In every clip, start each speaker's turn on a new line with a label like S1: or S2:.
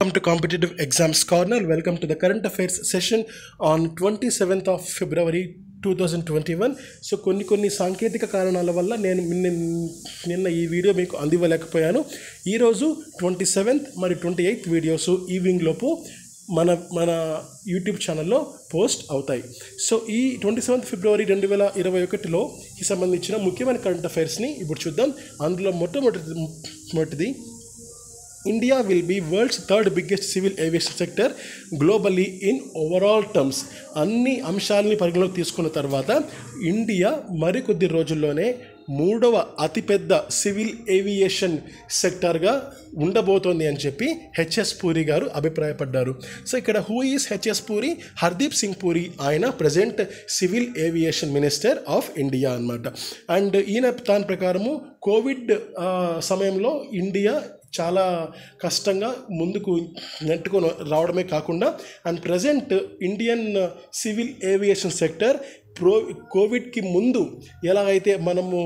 S1: Welcome to Competitive Exams Corner. Welcome to the current affairs session on 27th of February 2021. So కొన్ని సాంకేతిక కారణాల వల్ల నేను నిన్న ఈ వీడియో మీకు అందివ్వలేకపోయాను. ఈరోజు 27th మరియు 28th వీడియోస్ ఈవినింగ్ లోపు మన యూట్యూబ్ ఛానల్లో పోస్ట్ అవుతాయి. సో ఈ 27th ఫిబ్రవరి 2021లో సంబంధించిన ముఖ్యమైన కరెంట్ అఫైర్స్ని ఇప్పుడు చూద్దాం. అందులో మొట్టమొదటిది India will be world's third biggest civil aviation sector globally in overall terms. అన్ని అంశాలని పరిగణలోకి తీసుకున్న తర్వాత ఇండియా మరికొద్ది రోజుల్లోనే మూడవ అతిపెద్ద సివిల్ ఏవియేషన్ సెక్టార్గా ఉండబోతోంది అని చెప్పి హెచ్ఎస్ పూరి గారు అభిప్రాయపడ్డారు. సో ఇక్కడ who is HS Puri? Hardeep Singh Puri. ఆయన present civil aviation minister of India అన్నమాట. అండ్ ఈయన దాని ప్రకారము కోవిడ్ సమయంలో ఇండియా చాలా కష్టంగా ముందుకు నెట్టుకొని రావడమే కాకుండా and present Indian civil aviation sector కోవిడ్కి ముందు ఎలా అయితే మనము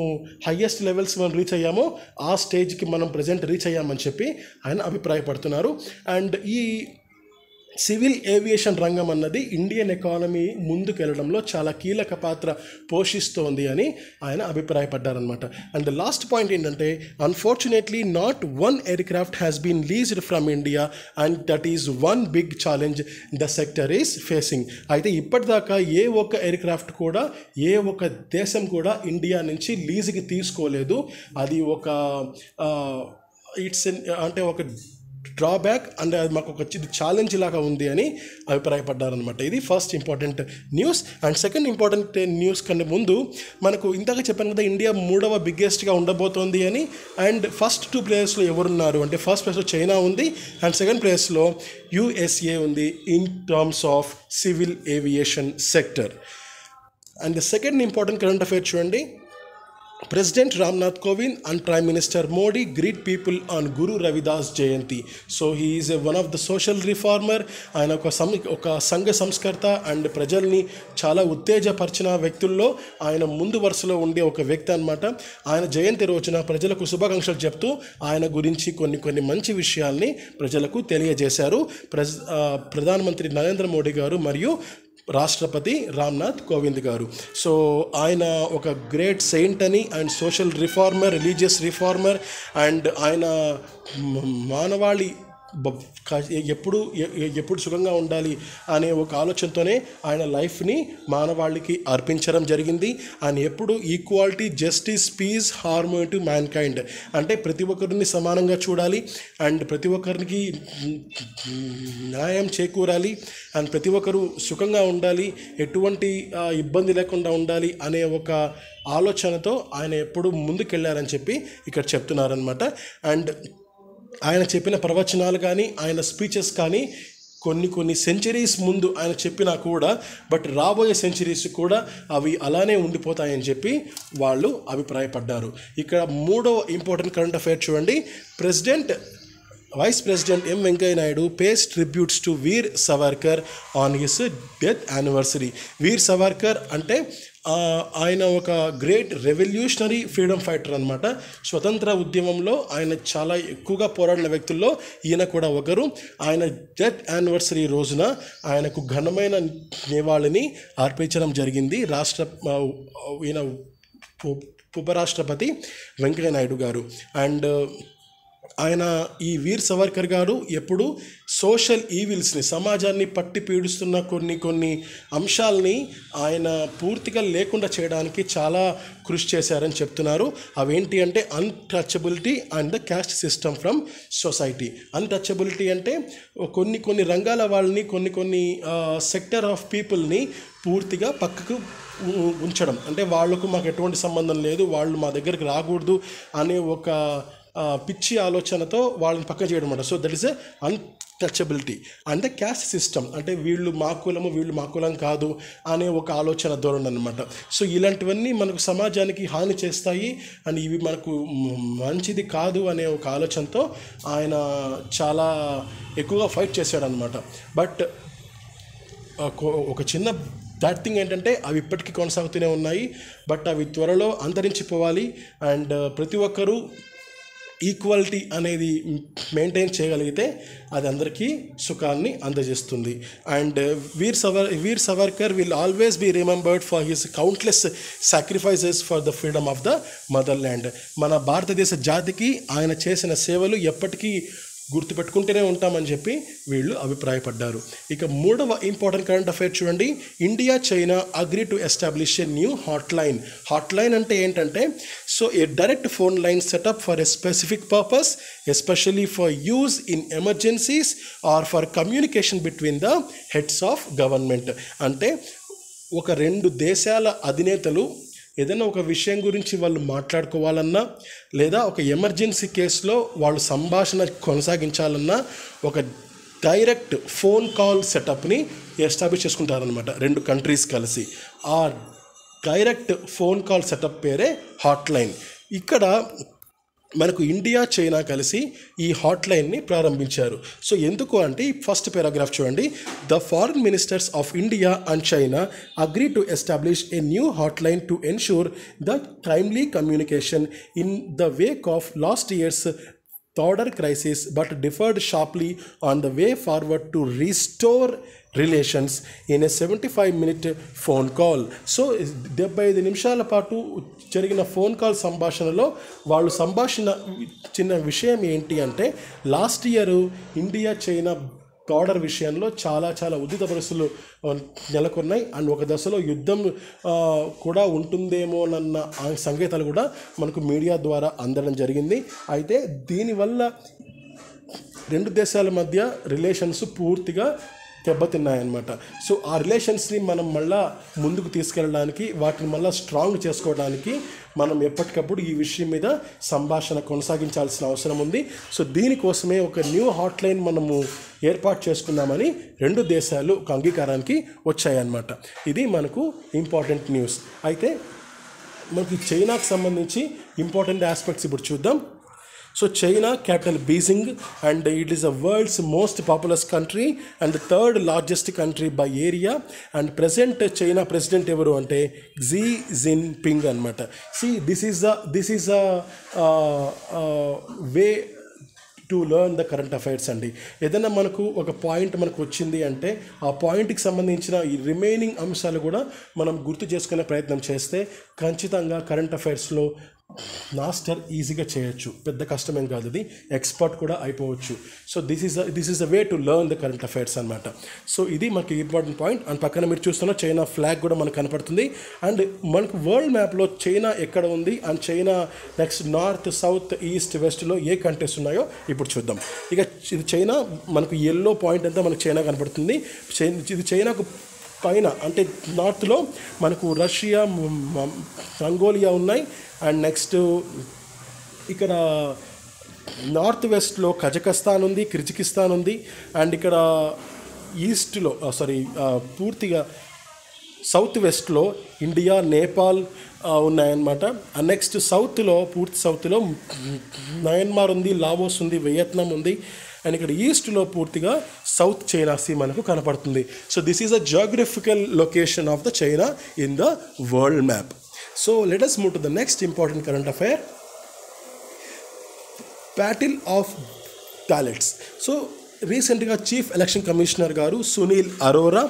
S1: హయ్యెస్ట్ లెవెల్స్ మనం రీచ్ అయ్యామో ఆ స్టేజ్కి మనం ప్రజెంట్ రీచ్ అయ్యామని చెప్పి ఆయన అభిప్రాయపడుతున్నారు. అండ్ ఈ సివిల్ ఏవియేషన్ రంగం అన్నది ఇండియన్ ఎకానమీ ముందుకు వెళ్ళడంలో చాలా కీలక పాత్ర పోషిస్తోంది అని ఆయన అభిప్రాయపడ్డారనమాట. అండ్ ద లాస్ట్ పాయింట్ ఏంటంటే unfortunately not one aircraft has been leased from India and that is one big challenge the sector is facing. అయితే ఇప్పటిదాకా ఏ ఒక్క ఎయిర్క్రాఫ్ట్ కూడా ఏ ఒక్క దేశం కూడా ఇండియా నుంచి లీజుకి తీసుకోలేదు. అది ఒక అంటే ఒక డ్రాబ్యాక్ అండ్ అది మాకు ఒక ఛాలెంజ్ లాగా ఉంది అని అభిప్రాయపడ్డారనమాట. ఇది first important news. And second important news కన్నా ముందు మనకు ఇంతగా చెప్పాను కదా ఇండియా మూడవ బిగ్గెస్ట్గా ఉండబోతోంది అని. అండ్ ఫస్ట్ 2 ప్లేయర్స్లో ఎవరున్నారు అంటే ఫస్ట్ ప్లేస్లో చైనా ఉంది అండ్ సెకండ్ ప్లేస్లో USA ఉంది in terms of civil aviation sector. And the second important current affair చూడండి. President Ramnath Kovind and Prime Minister Modi greet people on Guru Ravidas Jayanti. So he is one of the social reformer. ఆయన ఒక సంఘ సంస్కర్త and ప్రజల్ని చాలా ఉత్తేజపరిచిన వ్యక్తుల్లో ఆయన ముందు వరుసలో ఉండే ఒక వ్యక్తి అనమాట. ఆయన జయంతి రోజున ప్రజలకు శుభాకాంక్షలు చెప్తూ ఆయన గురించి కొన్ని మంచి విషయాల్ని ప్రజలకు తెలియజేశారు ప్రధానమంత్రి నరేంద్ర మోడీ గారు మరియు రాష్ట్రపతి రామ్నాథ్ కోవింద్ గారు. సో ఆయన ఒక గ్రేట్ సెయింట్ అని and social reformer, religious reformer and ఆయన మానవాళి ఎప్పుడు సుఖంగా ఉండాలి అనే ఒక ఆలోచనతోనే ఆయన లైఫ్ని మానవాళికి అర్పించడం జరిగింది. ఆయన ఎప్పుడు equality, justice, peace, harmony to mankind అంటే ప్రతి ఒక్కరిని సమానంగా చూడాలి అండ్ ప్రతి ఒక్కరికి న్యాయం చేకూరాలి అండ్ ప్రతి ఒక్కరు సుఖంగా ఉండాలి, ఎటువంటి ఇబ్బంది లేకుండా ఉండాలి అనే ఒక ఆలోచనతో ఆయన ఎప్పుడు ముందుకెళ్ళారని చెప్పి ఇక్కడ చెప్తున్నారనమాట. అండ్ ఆయన చెప్పిన ప్రవచనాలు కానీ ఆయన స్పీచెస్ కానీ కొన్ని సెంచరీస్ ముందు ఆయన చెప్పినా కూడా బట్ రాబోయే సెంచరీస్ కూడా అవి అలానే ఉండిపోతాయని చెప్పి వాళ్ళు అభిప్రాయపడ్డారు. ఇక్కడ మూడో ఇంపార్టెంట్ కరెంట్ అఫైర్ చూడండి. Vice president M Venkaiah Naidu pays tributes to Veer Savarkar on his death anniversary. Veer Savarkar అంటే ఆయన ఒక గ్రేట్ రెవల్యూషనరీ ఫ్రీడమ్ ఫైటర్ అనమాట. స్వతంత్ర ఉద్యమంలో ఆయన చాలా ఎక్కువగా పోరాడిన వ్యక్తుల్లో ఈయన కూడా ఒకరు. ఆయన డెత్ యానివర్సరీ రోజున ఆయనకు ఘనమైన నివాళిని అర్పించడం జరిగింది ఈయన ఉపరాష్ట్రపతి వెంకయ్య నాయుడు గారు. అండ్ ఆయన ఈ వీర్ సవర్కర్ గారు ఎప్పుడు సోషల్ ఈవిల్స్ని, సమాజాన్ని పట్టి పీడిస్తున్న కొన్ని అంశాలని ఆయన పూర్తిగా లేకుండా చేయడానికి చాలా కృషి చేశారని చెప్తున్నారు. అవేంటి అంటే untouchability and the cast system from society. Untouchability అంటే కొన్ని రంగాల వాళ్ళని కొన్ని సెక్టర్ ఆఫ్ పీపుల్ని పూర్తిగా పక్కకు ఉంచడం, అంటే వాళ్లకు మాకు ఎటువంటి సంబంధం లేదు, వాళ్ళు మా దగ్గరికి రాకూడదు అనే ఒక పిచ్చి ఆలోచనతో వాళ్ళని పక్క చేయడం అన్నమాట. So that is a untouchability. And the cast system అంటే వీళ్ళు మా కులము వీళ్ళు మా కులం కాదు అనే ఒక ఆలోచన ధోరణి అనమాట. సో ఇలాంటివన్నీ మనకు సమాజానికి హాని చేస్తాయి అండ్ ఇవి మనకు మంచిది కాదు అనే ఒక ఆలోచనతో ఆయన చాలా ఎక్కువగా ఫైట్ చేశాడనమాట. బట్ ఒక చిన్న దాట్ థింగ్ ఏంటంటే అవి ఇప్పటికీ కొనసాగుతూనే ఉన్నాయి బట్ అవి త్వరలో అంతరించిపోవాలి అండ్ ప్రతి ఒక్కరూ ఈక్వాలిటీ అనేది మెయింటైన్ చేయగలిగితే అది అందరికీ సుఖాన్ని అందజేస్తుంది. And Veer Savarkar will always be remembered for his countless sacrifices for the freedom of the motherland. మన భారతదేశ జాతికి ఆయన చేసిన సేవలు ఎప్పటికీ గుర్తుపెట్టుకుంటూనే ఉంటామని చెప్పి వీళ్ళు అభిప్రాయపడ్డారు. ఇక మూడవ ఇంపార్టెంట్ కరెంట్ అఫైర్ చూడండి. India China agree to establish a new hotline. Hotline అంటే ఏంటంటే so a direct phone line setup for a specific purpose especially for use in emergencies or for communication between the heads of government. అంటే ఒక రెండు దేశాల అధినేతలు ఏదైనా ఒక విషయం గురించి వాళ్ళు మాట్లాడుకోవాలన్నా లేదా ఒక ఎమర్జెన్సీ కేసులో వాళ్ళు సంభాషణ కొనసాగించాలన్నా ఒక డైరెక్ట్ ఫోన్ కాల్ సెటప్ని ఎస్టాబ్లిష్ చేసుకుంటారనమాట రెండు కంట్రీస్ కలిసి. ఆ డైరెక్ట్ ఫోన్ కాల్ సెటప్ పేరే హాట్లైన్. ఇక్కడ మనకు ఇండియా చైనా కలిసి ఈ హాట్లైన్ని ప్రారంభించారు. సో ఎందుకు అంటే ఫస్ట్ పారాగ్రాఫ్ చూడండి. The foreign ministers of India and China agree to establish a new hotline to ensure the timely communication in the Wake of last years border crisis but differed sharply on the way forward to restore relations in a 75-minute phone call. So 75 నిమిషాల పాటు జరిగిన phone call సంభాషణలో వాళ్ళు చిన్న విషయం ఏంటి అంటే last year India China border విషయంలో చాలా ఉద్రిక్త పరిస్థితులు నెలకొన్నాయి. అండ్ ఒక దశలో యుద్ధం కూడా ఉంటుందేమోనన్న సంకేతాలు కూడా మనకు మీడియా ద్వారా అందడం జరిగింది. అయితే దీనివల్ల రెండు దేశాల మధ్య రిలేషన్స్ పూర్తిగా దెబ్బతిన్నాయన్నమాట. సో ఆ రిలేషన్స్ని మనం మళ్ళీ ముందుకు తీసుకెళ్ళడానికి వాటిని మళ్ళీ స్ట్రాంగ్ చేసుకోవడానికి మనం ఎప్పటికప్పుడు ఈ విషయం మీద సంభాషణ కొనసాగించాల్సిన అవసరం ఉంది. సో దీనికోసమే ఒక న్యూ హాట్లైన్ మనము ఏర్పాటు చేసుకుందామని రెండు దేశాలు ఒక అంగీకారానికి వచ్చాయన్నమాట. ఇది మనకు ఇంపార్టెంట్ న్యూస్. అయితే మనకి చైనాకు సంబంధించి ఇంపార్టెంట్ ఆస్పెక్ట్స్ ఇప్పుడు చూద్దాం. So China, capital Beijing, and it is the world's most populous country and the third largest country by area. And present China president evaru ante Xi Jinping anamata. See, this is a way to learn the current affairs అండి. ఏదైనా మనకు ఒక point మనకు వచ్చింది అంటే ఆ పాయింట్కి సంబంధించిన ఈ రిమైనింగ్ అంశాలు కూడా మనం గుర్తు చేసుకునే ప్రయత్నం చేస్తే ఖచ్చితంగా కరెంట్ అఫైర్స్లో మాస్టర్ ఈజీగా చేయొచ్చు. పెద్ద కష్టమేం కాదు, అది ఎక్స్పర్ట్ కూడా అయిపోవచ్చు. So this is a way to learn the current affairs అనమాట. సో ఇది మనకి ఇంపార్టెంట్ పాయింట్. అండ్ పక్కన మీరు చూస్తున్న చైనా ఫ్లాగ్ కూడా మనకు కనపడుతుంది. అండ్ మనకు వరల్డ్ మ్యాప్లో చైనా ఎక్కడ ఉంది and China next north, south, east, వెస్ట్లో ఏ కంట్రీస్ ఉన్నాయో ఇప్పుడు చూద్దాం. ఇక ఇది చైనా, మనకు ఎల్లో పాయింట్ అంతా మనకు చైనా కనపడుతుంది. ఇది చైనాకు పైన అంటే నార్త్లో మనకు రష్యా, మంగోలియా ఉన్నాయి. అండ్ నెక్స్ట్ ఇక్కడ నార్త్ వెస్ట్లో కజకిస్తాన్ ఉంది, కిర్జికిస్తాన్ ఉంది. అండ్ ఇక్కడ ఈస్ట్లో పూర్తిగా సౌత్ వెస్ట్లో ఇండియా, నేపాల్ ఉన్నాయన్నమాట. నెక్స్ట్ పూర్తి సౌత్లో మయన్మార్ ఉంది, లావోస్ ఉంది, వియత్నాం ఉంది. అండ్ ఇక్కడ ఈస్ట్లో పూర్తిగా సౌత్ చైనా సీ మనకు కనపడుతుంది. So this is a geographical location of the China in the world map. So let us move to the next important current affair. Battle of ballots. So రీసెంట్గా chief election commissioner గారు సునీల్ అరోరా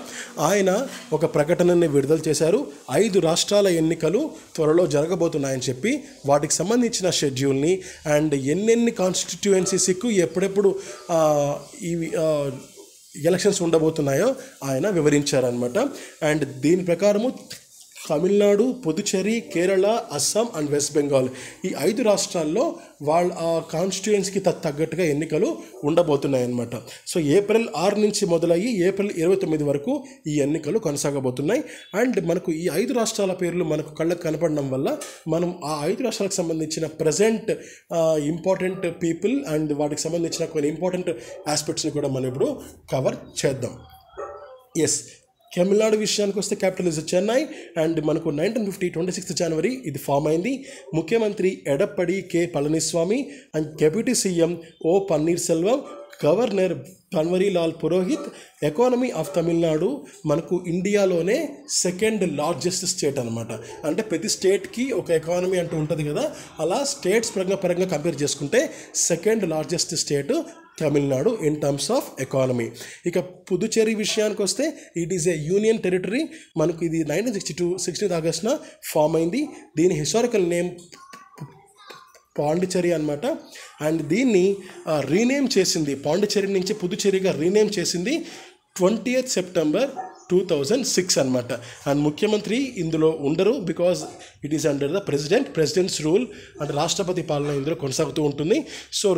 S1: ఆయన ఒక ప్రకటనని విడుదల చేశారు. 5 రాష్ట్రాల ఎన్నికలు త్వరలో జరగబోతున్నాయని చెప్పి వాటికి సంబంధించిన షెడ్యూల్ని అండ్ ఎన్నెన్ని కాన్స్టిట్యుయెన్సీస్కు ఎప్పుడెప్పుడు ఈ ఎలక్షన్స్ ఉండబోతున్నాయో ఆయన వివరించారనమాట. అండ్ దీని ప్రకారము తమిళనాడు, పుదుచ్చేరి, కేరళ, అస్సాం అండ్ వెస్ట్ బెంగాల్ ఈ 5 రాష్ట్రాల్లో వాళ్ళ ఆ కాన్స్టిట్యుయెన్సీకి తగ్గట్టుగా ఎన్నికలు ఉండబోతున్నాయన్నమాట. సో ఏప్రిల్ 6 నుంచి మొదలయ్యి ఏప్రిల్ 29 వరకు ఈ ఎన్నికలు కొనసాగబోతున్నాయి. అండ్ మనకు ఈ 5 రాష్ట్రాల పేర్లు మనకు కళ్ళకు కనపడడం వల్ల మనం ఆ 5 రాష్ట్రాలకు సంబంధించిన ప్రజెంట్ ఇంపార్టెంట్ పీపుల్ అండ్ వాటికి సంబంధించిన కొన్ని ఇంపార్టెంట్ ఆస్పెక్ట్స్ని కూడా మనం ఇప్పుడు కవర్ చేద్దాం. ఎస్, తమిళనాడు విషయానికి వస్తే క్యాపిటల్ ఇస్ చెన్నై అండ్ మనకు 1950 26th జనవరి ఇది ఫామ్ అయింది. ముఖ్యమంత్రి Edappadi K Palaniswami and deputy CM O Panneerselvam, governor Banwarilal Purohit. Economy of Tamil Nadu మనకు ఇండియాలోనే సెకండ్ లార్జెస్ట్ స్టేట్ అనమాట. అంటే ప్రతి స్టేట్కి ఒక ఎకానమీ అంటూ ఉంటుంది కదా, అలా స్టేట్స్ పరంగా కంపేర్ చేసుకుంటే second largest state Tamil Nadu in terms of economy. ఇక పుదుచ్చేరి విషయానికి వస్తే it is A union territory. మనకు ఇది 1962 16th ఆగస్టున ఫామ్ అయింది. దీని హిస్టారికల్ నేమ్ పాండిచ్చేరి అనమాట. అండ్ దీన్ని రీనేమ్ చేసింది, పాండిచ్చేరి నుంచి పుదుచ్చేరిగా రీనేమ్ చేసింది 20th September 2006 అనమాట. అండ్ ముఖ్యమంత్రి ఇందులో ఉండరు, because it is under the presidents rule, అంటే రాష్ట్రపతి పాలన ఇందులో కొనసాగుతూ ఉంటుంది. సో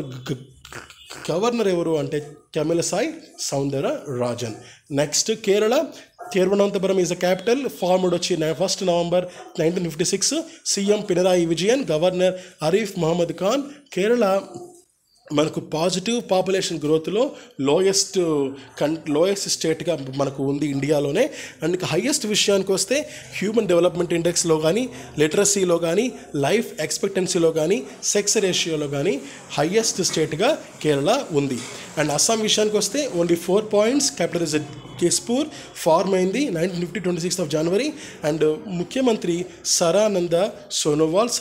S1: గవర్నర్ ఎవరు అంటే Tamilisai Soundararajan. Next Kerala. Thiruvananthapuram is a capital. Formed వచ్చి 1st November 1956. CM Pinarayi Vijayan, governor Arif Mohammed Khan. Kerala మనకు పాజిటివ్ పాపులేషన్ గ్రోత్లో లోయెస్ట్ స్టేట్గా మనకు ఉంది ఇండియాలోనే. అండ్ హయ్యెస్ట్ విషయానికి వస్తే హ్యూమన్ డెవలప్మెంట్ ఇండెక్స్లో కానీ, లిటరసీలో కానీ, లైఫ్ ఎక్స్పెక్టెన్సీలో కానీ, సెక్స్ రేషియోలో కానీ హయ్యెస్ట్ స్టేట్గా కేరళ ఉంది. అండ్ అస్సాం విషయానికి వస్తే only 4 points. Capital is Dispur. Form అయింది 1950 26th జనవరి. అండ్ ముఖ్యమంత్రి సదానంద సోనోవాల్.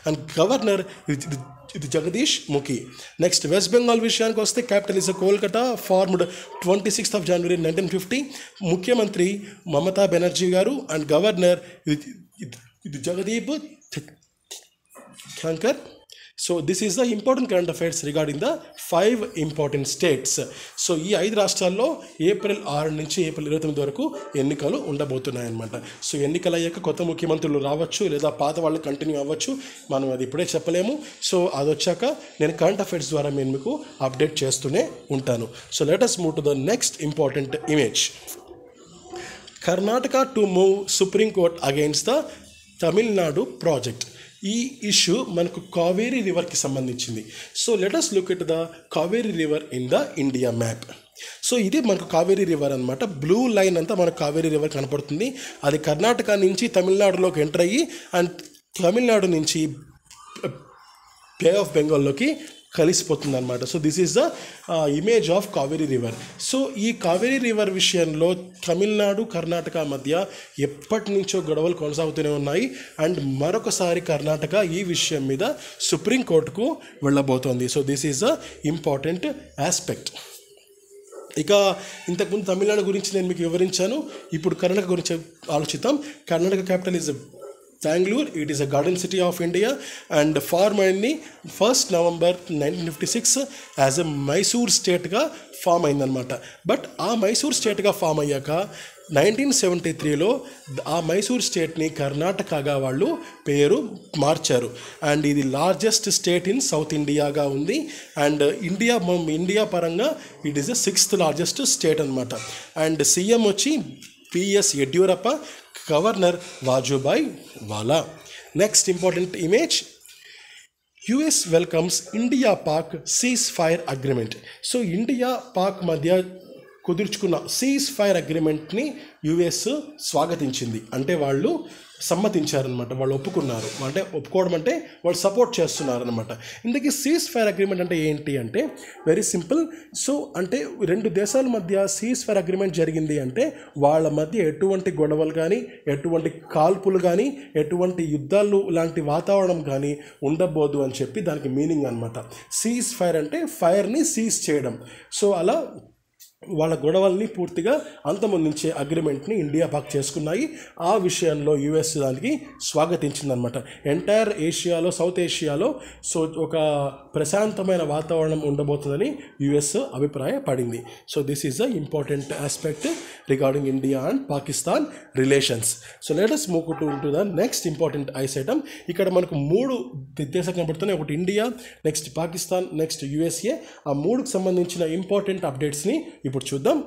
S1: అండ్ గవర్నర్ ఇది జగదీష్ ముఖి. నెక్స్ట్ వెస్ట్ బెంగాల్ విషయానికి వస్తే capital is Kolkata. Formed 26th January 1950. ముఖ్యమంత్రి మమతా బెనర్జీ గారు. అండ్ గవర్నర్ ఇది Jagdeep Dhankhar. So this is the important current affairs regarding the 5 important states. So ఈ 5 రాష్ట్రాల్లో April 6 నుంచి April 29 వరకు ఎన్నికలు ఉండబోతున్నాయన్నమాట. సో ఎన్నికలు అయ్యాక కొత్త ముఖ్యమంత్రులు రావచ్చు, లేదా పాత వాళ్ళు కంటిన్యూ అవ్వచ్చు, మనం అది ఇప్పుడే చెప్పలేము. సో అది వచ్చాక నేను కరెంట్ అఫైర్స్ ద్వారా నేను మీకు అప్డేట్ చేస్తూనే ఉంటాను. So let us move to the next important image. Karnataka to move supreme court against the Tamil Nadu project. ఈ ఇష్యూ మనకు కావేరీ రివర్కి సంబంధించింది. So let us look at the Kaveri river in the India map. So ఇది మనకు కావేరీ రివర్ అనమాట. Blue line అంతా మనకు Kaveri river కనపడుతుంది. అది కర్ణాటక నుంచి తమిళనాడులోకి ఎంటర్ అయ్యి అండ్ తమిళనాడు నుంచి బే ఆఫ్ బెంగాల్లోకి కలిసిపోతుంది అనమాట. So this is the image of Kaveri river. So ఈ కావేరీ రివర్ విషయంలో తమిళనాడు కర్ణాటక మధ్య ఎప్పటి నుంచో గొడవలు కొనసాగుతూనే ఉన్నాయి. అండ్ మరొకసారి కర్ణాటక ఈ విషయం మీద సుప్రీంకోర్టుకు వెళ్ళబోతోంది. So this is the important aspect. ఇక ఇంతకుముందు తమిళనాడు గురించి నేను మీకు వివరించాను. ఇప్పుడు కర్ణాటక గురించి ఆలోచిద్దాం. Karnataka capital is Bangalore. It is a garden city of India and formed in 1st November 1956 as a Mysore స్టేట్గా form అయిందనమాట. బట్ ఆ మైసూర్ స్టేట్గా ఫామ్ అయ్యాక 1973లో ఆ మైసూర్ స్టేట్ని కర్ణాటకగా వాళ్ళు పేరు మార్చారు. అండ్ ఇది లార్జెస్ట్ స్టేట్ ఇన్ సౌత్ ఇండియాగా ఉంది. అండ్ ఇండియా పరంగా it is the 6th largest state అనమాట. అండ్ సీఎం వచ్చి PS Yediyurappa, governor Vajubhai Vala. Next important image. US welcomes India Pak cease fire agreement. So India Pak మధ్య కుదుర్చుకున్న సీజ్ ఫైర్ అగ్రిమెంట్ని యుఎస్ స్వాగతించింది. అంటే వాళ్ళు సమ్మతించారనమాట, వాళ్ళు ఒప్పుకున్నారు. అంటే ఒప్పుకోవడం అంటే వాళ్ళు సపోర్ట్ చేస్తున్నారనమాట. ఇందుకే సీజ్ ఫైర్ అగ్రిమెంట్ అంటే ఏంటి అంటే వెరీ సింపుల్. సో అంటే 2 దేశాల మధ్య సీజ్ ఫైర్ అగ్రిమెంట్ జరిగింది అంటే వాళ్ళ మధ్య ఎటువంటి గొడవలు కానీ, ఎటువంటి కాల్పులు కానీ, ఎటువంటి యుద్ధాలు లాంటి వాతావరణం కానీ ఉండబోదు అని చెప్పి దానికి మీనింగ్ అనమాట. సీజ్ ఫైర్ అంటే ఫైర్ని సీజ్ చేయడం. సో అలా వాళ్ళ గొడవల్ని పూర్తిగా అంతమొందించే అగ్రిమెంట్ని ఇండియా పాక్ చేసుకున్నాయి. ఆ విషయంలో యుఎస్ దానికి స్వాగతించిందనమాట. ఎంటైర్ ఏషియాలో, సౌత్ ఏషియాలో సో ఒక ప్రశాంతమైన వాతావరణం ఉండబోతుందని యుఎస్ అభిప్రాయపడింది. So this is the important aspect regarding India and Pakistan relations. So let us move to the next important ice item. ఇక్కడ మనకు 3 దేశాలు కనబడుతున్నాయి. ఒకటి India, next Pakistan, next USA. ఆ 3కు సంబంధించిన ఇంపార్టెంట్ అప్డేట్స్ని ఇప్పుడు చూద్దాం.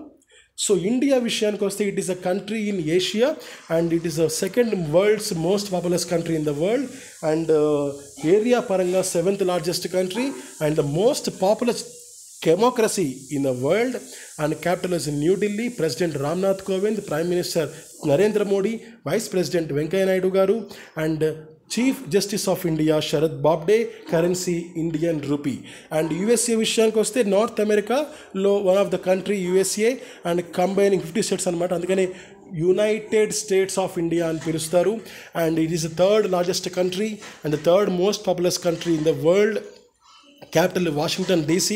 S1: సో ఇండియా విషయానికి వస్తే it is a country in Asia and it is the 2nd world's most populous country in the world. And area పరంగా 7th largest country and the most populous democracy in the world, and capital is in New Delhi. President Ramnath Kovind, Prime Minister Narendra Modi, Vice President Venkaiah Naidu garu, and Chief Justice of India Sharad Bobde, currency Indian rupee. And USA విషయానికి వస్తే north అమెరికాలో one of the country USA and combining 50 states అనమాట, అందుకని United states of India అని పిలుస్తారు. And it is the third largest country and the third most populous country in the world. Capital Washington DC,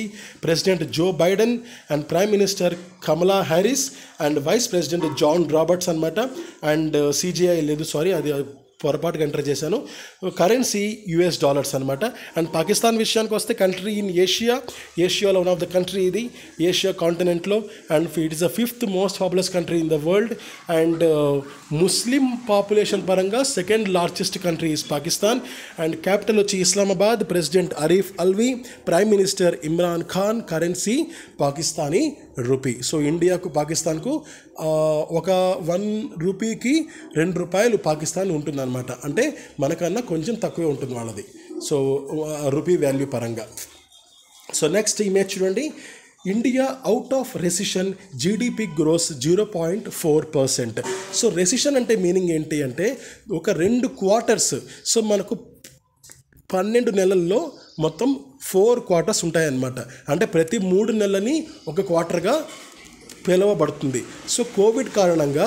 S1: President Joe Biden and Prime Minister Kamala Harris and Vice President John Roberts anamata. And CGI ledu, sorry, adi పొరపాటుగా enter చేశాను. Currency US dollars అనమాట. And Pakistan విషయానికి వస్తే country in ఏషియాలో one of the country, ఇది Asia కాంటినెంట్లో, and it is the 5th most populous country in the world. And Muslim population పరంగా 2nd largest country is Pakistan. And capital వచ్చి Islamabad, president Arif Alvi, prime minister Imran Khan, currency Pakistani rupee. So ఇండియాకు పాకిస్తాన్కు ఒక 1 రూపీకి 2 రూపాయలు పాకిస్తాన్ ఉంటుందన్నమాట. అంటే మనకన్నా కొంచెం తక్కువే ఉంటుంది వాళ్ళది, సో రూపీ వాల్యూ పరంగా. సో నెక్స్ట్ ఇమేజ్ చూడండి. India out of recession, GDP gross 0.4%. So recession అంటే మీనింగ్ ఏంటి అంటే ఒక 2 క్వార్టర్స్, సో మనకు 12 నెలల్లో మొత్తం 4 క్వార్టర్స్ ఉంటాయన్నమాట. అంటే ప్రతి 3 నెలలని ఒక క్వార్టర్గా పిలువబడుతుంది. సో కోవిడ్ కారణంగా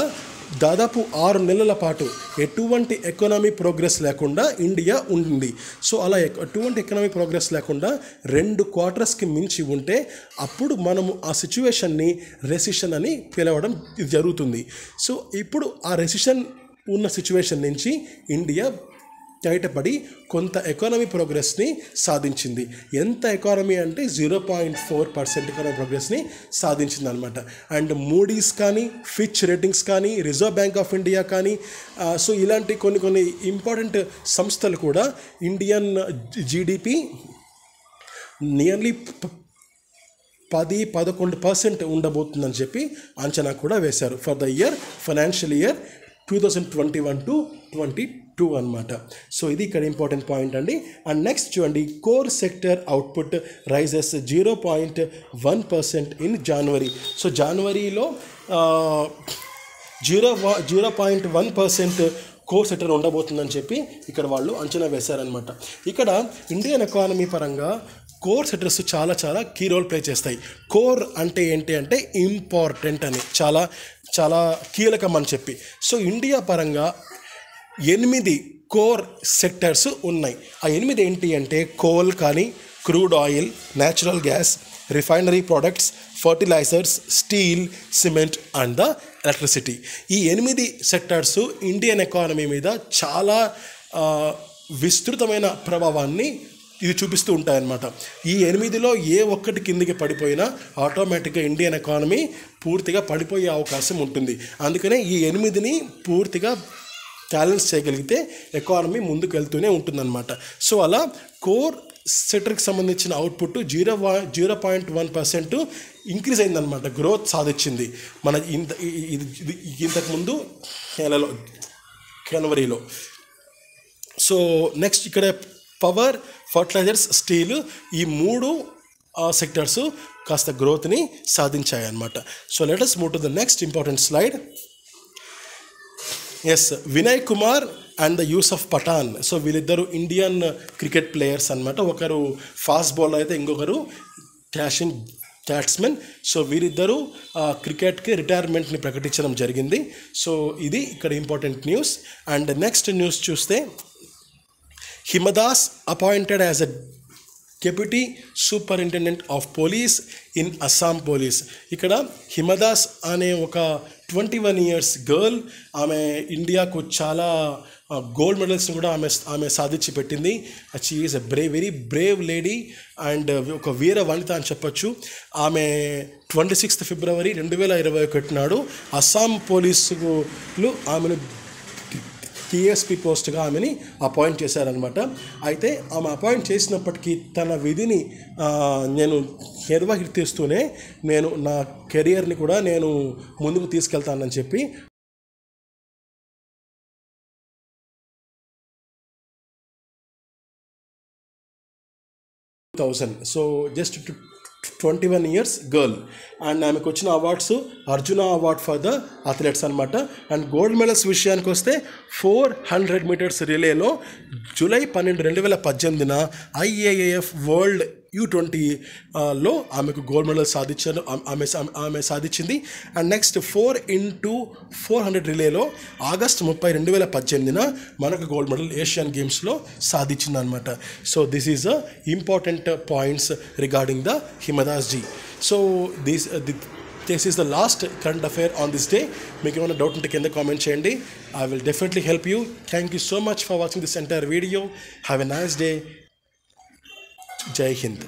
S1: దాదాపు 6 నెలల పాటు ఎటువంటి ఎకనామీ ప్రోగ్రెస్ లేకుండా ఇండియా ఉంటుంది. సో అలా ఎటువంటి ఎకనామీ ప్రోగ్రెస్ లేకుండా 2 క్వార్టర్స్కి మించి ఉంటే అప్పుడు మనము ఆ సిచ్యువేషన్ని రెసిషన్ అని పిలవడం జరుగుతుంది. సో ఇప్పుడు ఆ రెసిషన్ ఉన్న సిచ్యువేషన్ నుంచి ఇండియా బయటపడి కొంత ఎకానమీ ప్రోగ్రెస్ని సాధించింది. ఎంత ఎకానమీ అంటే 0.4% ఎకానమీ ప్రోగ్రెస్ని సాధించింది అనమాట. అండ్ మూడీస్ కానీ, ఫిచ్ రేటింగ్స్ కానీ, రిజర్వ్ బ్యాంక్ ఆఫ్ ఇండియా కానీ, సో ఇలాంటి కొన్ని ఇంపార్టెంట్ సంస్థలు కూడా ఇండియన్ జీడిపి నియర్లీ 10-11% ఉండబోతుందని చెప్పి అంచనా కూడా వేశారు ఫర్ ద ఫైనాన్షియల్ ఇయర్ 2021-22 అనమాట. సో ఇది ఇక్కడ ఇంపార్టెంట్ పాయింట్ అండి. అండ్ నెక్స్ట్ చూడండి, core sector output rises 0.1% in January. So జనవరిలో 0.1% కోర్ సెక్టర్ ఉండబోతుందని చెప్పి ఇక్కడ వాళ్ళు అంచనా వేశారనమాట. ఇక్కడ ఇండియన్ ఎకానమీ పరంగా కోర్ సెక్టర్స్ చాలా కీ రోల్ ప్లే చేస్తాయి. కోర్ అంటే ఏంటి అంటే ఇంపార్టెంట్ అని, చాలా కీలకం అని చెప్పి. సో ఇండియా పరంగా 8 కోర్ సెక్టర్స్ ఉన్నాయి. ఆ 8 ఏంటి అంటే కోల్ కానీ, crude oil, natural gas, refinery products, fertilizers, steel, cement and the electricity. ఈ 8 సెక్టర్స్ ఇండియన్ ఎకానమీ మీద చాలా విస్తృతమైన ప్రభావాన్ని ఇది చూపిస్తూ ఉంటాయన్నమాట. ఈ 8లో ఏ ఒక్కటి కిందికి పడిపోయినా ఆటోమేటిక్గా ఇండియన్ ఎకానమీ పూర్తిగా పడిపోయే అవకాశం ఉంటుంది. అందుకనే ఈ 8ని పూర్తిగా బ్యాలెన్స్ చేయగలిగితే ఎకానమీ ముందుకు వెళ్తూనే ఉంటుందన్నమాట. సో అలా కోర్ సెక్టర్కి సంబంధించిన అవుట్పుట్ 0.1% ఇంక్రీజ్ అయిందనమాట, గ్రోత్ సాధించింది మన ఇంతకుముందు నెలలో జనవరిలో. సో నెక్స్ట్ ఇక్కడ పవర్, ఫర్టిలైజర్స్, స్టీల్, ఈ 3 సెక్టర్స్ కాస్త గ్రోత్ని సాధించాయి అన్నమాట. So let us move to the next important slide. Vinay Kumar and the Yusuf Pathan. So వీళ్ళిద్దరు ఇండియన్ క్రికెట్ ప్లేయర్స్ అనమాట. ఒకరు ఫాస్ట్ బౌలర్ అయితే ఇంకొకరు డాషింగ్ బ్యాట్స్మెన్. సో వీరిద్దరూ క్రికెట్కి రిటైర్మెంట్ని ప్రకటించడం జరిగింది. సో ఇది ఇక్కడ important news. And next news చూస్తే, Hima Das appointed as a deputy superintendent of police in Assam police. ఇక్కడ హిమదాస్ అనే ఒక 21 years గర్ల్, ఆమె ఇండియాకు చాలా గోల్డ్ మెడల్స్ని కూడా ఆమె సాధించి పెట్టింది. She is a very Brave lady and ఒక వీర వనిత అని చెప్పొచ్చు. ఆమె 26th February 2021 నాడు అస్సాం పోలీసులు ఆమెను TSP పోస్ట్గా ఆమెని అపాయింట్ చేశారనమాట. అయితే ఆమె అపాయింట్ చేసినప్పటికీ తన విధిని నేను నిర్వహిస్తూనే నేను నా కెరియర్ని కూడా నేను ముందుకు తీసుకెళ్తానని చెప్పి so just 21 years girl. And ఆమెకు వచ్చిన awards Arjuna award for the athletes అనమాట. అండ్ గోల్డ్ మెడల్స్ విషయానికి వస్తే 400 మీటర్స్ రిలేలో జూలై 12, 2018 IAAF వరల్డ్ U20లో ఆమెకు గోల్డ్ మెడల్ సాధించారు. ఆమె సాధించింది. అండ్ నెక్స్ట్ 4x400 రిలేలో ఆగస్ట్ 30, 2018 మనకు గోల్డ్ మెడల్ ఏషియన్ గేమ్స్లో సాధించింది అనమాట. So this is a important points regarding the Hima Das ji. So this is the last current affair on this day. మీకు ఏమైనా డౌట్ ఉంటే కింద కామెంట్ చేయండి. I will definitely help you. Thank you so much for watching this entire video. Have a nice day. Jai Hind.